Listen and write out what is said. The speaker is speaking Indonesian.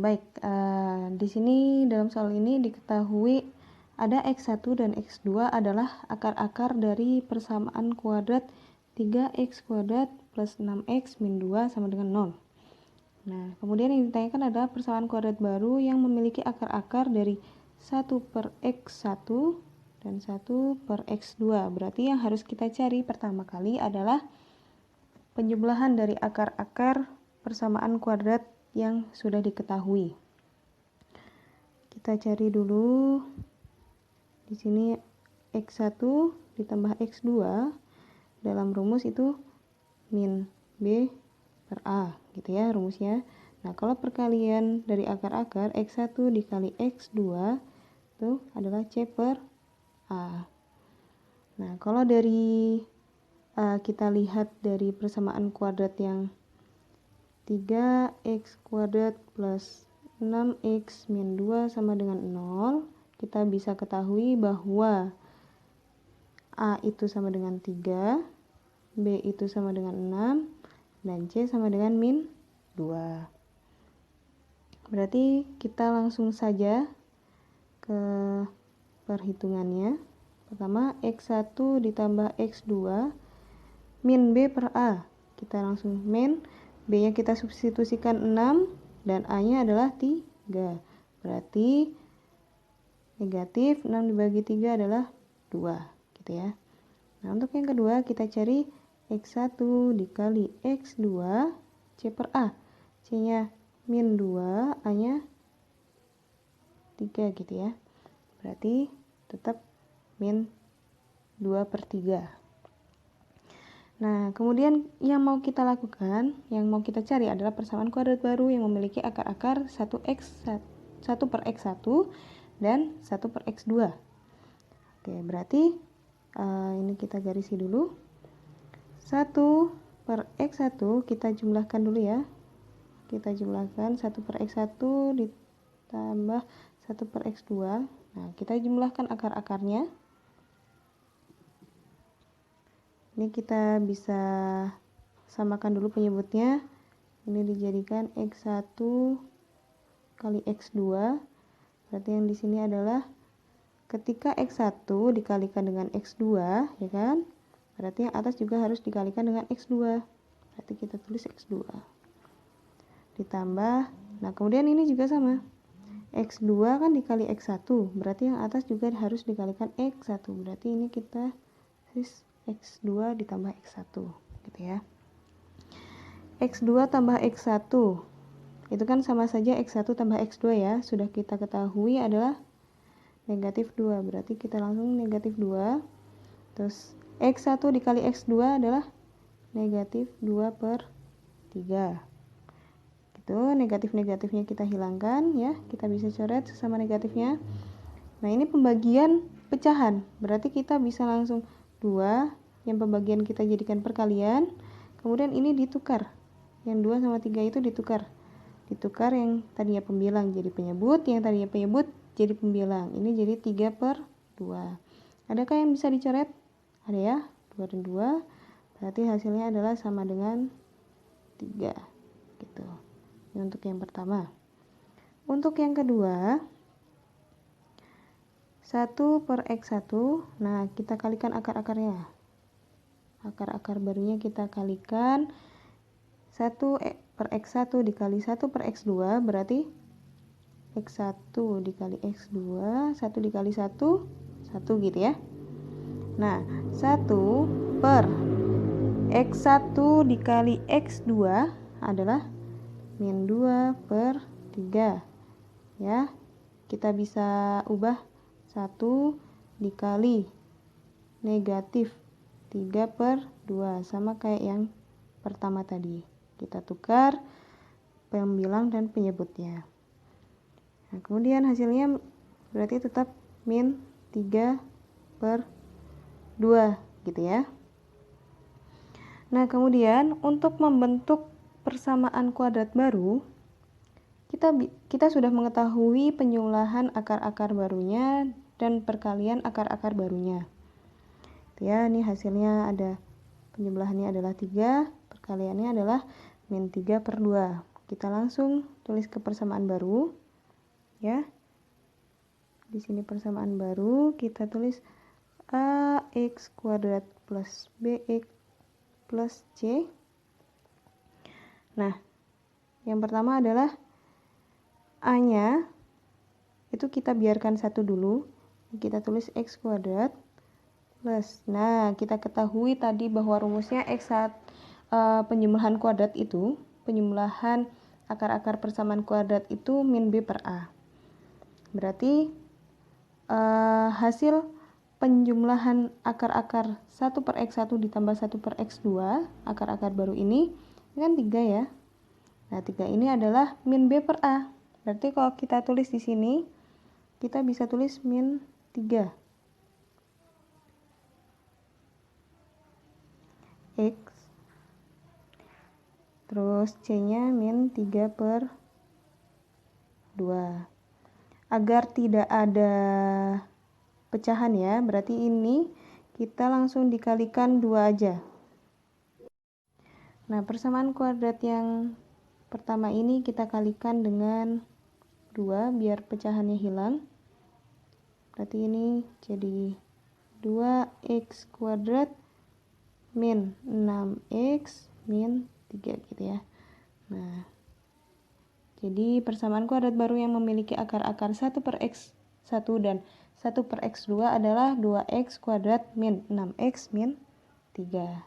baik. Di sini dalam soal ini diketahui ada X1 dan X2 adalah akar-akar dari persamaan kuadrat 3X kuadrat plus 6X min 2 sama dengan 0. Nah, kemudian yang ditanyakan adalah persamaan kuadrat baru yang memiliki akar-akar dari 1 per X1 dan 1 per X2. Berarti yang harus kita cari pertama kali adalah penjumlahan dari akar-akar persamaan kuadrat yang sudah diketahui. Kita cari dulu. Di sini X1 ditambah X2 dalam rumus itu min B per A, gitu ya rumusnya. Nah, kalau perkalian dari akar-akar X1 dikali X2 itu adalah C per A. Nah, kalau dari kita lihat dari persamaan kuadrat yang 3X kuadrat plus 6X min 2 sama dengan 0, kita bisa ketahui bahwa A itu sama dengan 3, B itu sama dengan 6, dan C sama dengan min 2. Berarti kita langsung saja ke perhitungannya. Pertama, X1 ditambah X2 min B per A. Kita langsung min, B-nya kita substitusikan 6, dan A-nya adalah 3. Berarti negatif 6 dibagi 3 adalah 2, gitu ya. Nah, untuk yang kedua kita cari X1 dikali X2 C per A. C-nya min 2, A-nya 3, gitu ya. Berarti tetap min 2 per 3. Nah, kemudian yang mau kita lakukan, yang mau kita cari adalah persamaan kuadrat baru yang memiliki akar-akar 1 per X1 dan 1 per X2. Oke, berarti ini kita garisi dulu. 1 per X1 kita jumlahkan dulu ya. Kita jumlahkan 1 per X1 ditambah 1 per X2. Nah, kita jumlahkan akar-akarnya. Ini kita bisa samakan dulu penyebutnya. Ini dijadikan X1 kali X2. Berarti yang di sini adalah ketika X1 dikalikan dengan X2, ya kan? Berarti yang atas juga harus dikalikan dengan X2. Berarti kita tulis X2. Ditambah, nah kemudian ini juga sama. X2 kan dikali X1, berarti yang atas juga harus dikalikan X1. Berarti ini kita tulis X2 ditambah X1, gitu ya. X2 tambah X1 itu kan sama saja X1 tambah X2 ya. Sudah kita ketahui adalah negatif 2. Berarti kita langsung negatif 2. Terus X1 dikali X2 adalah negatif 2 per 3. Gitu, negatif-negatifnya kita hilangkan ya. Kita bisa coret sesama negatifnya. Nah, ini pembagian pecahan. Berarti kita bisa langsung 2, yang pembagian kita jadikan perkalian. Kemudian ini ditukar. Yang 2 sama 3 itu ditukar. Ditukar yang tadinya pembilang jadi penyebut, yang tadinya penyebut jadi pembilang. Ini jadi 3 per 2. Adakah yang bisa dicoret? Ada ya, 2 dan 2. Berarti hasilnya adalah sama dengan 3. Gitu. Ini untuk yang pertama. Untuk yang kedua, 1 per X1. Nah, kita kalikan akar-akarnya. Akar-akar barunya kita kalikan. 1 per X1 dikali 1 per X2 berarti X1 dikali X2, 1 dikali 1, 1 gitu ya. Nah, 1 per X1 dikali X2 adalah min 2 per 3 ya. Kita bisa ubah 1 dikali negatif 3 per 2 sama kayak yang pertama tadi. Kita tukar pembilang dan penyebutnya. Nah, kemudian hasilnya berarti tetap min 3 per 2 gitu ya. Nah, kemudian untuk membentuk persamaan kuadrat baru, kita sudah mengetahui penjumlahan akar-akar barunya dan perkalian akar-akar barunya. Ya, ini hasilnya ada, penjumlahannya adalah 3, perkaliannya adalah min 3 per 2. kita langsung tulis ke persamaan baru ya. Di sini persamaan baru kita tulis ax kuadrat plus bx plus c. Nah, yang pertama adalah a-nya itu kita biarkan satu dulu. Kita tulis x kuadrat plus. Nah, kita ketahui tadi bahwa rumusnya penjumlahan kuadrat itu, penjumlahan akar-akar persamaan kuadrat itu min b per a. Berarti hasil penjumlahan akar-akar 1 per x1 ditambah 1 per x2, akar-akar baru ini kan 3 ya. Nah, 3 ini adalah min b per a. Berarti kalau kita tulis di sini, kita bisa tulis min 3 x, terus c-nya min 3 per 2. Agar tidak ada pecahan ya, berarti ini kita langsung dikalikan 2 aja. Nah, persamaan kuadrat yang pertama ini kita kalikan dengan 2 biar pecahannya hilang. Berarti ini jadi 2x kuadrat min 6x min 3 gitu ya. Nah, jadi persamaan kuadrat baru yang memiliki akar-akar 1 per x1 dan 1 per x2 adalah 2x kuadrat min 6x min 3.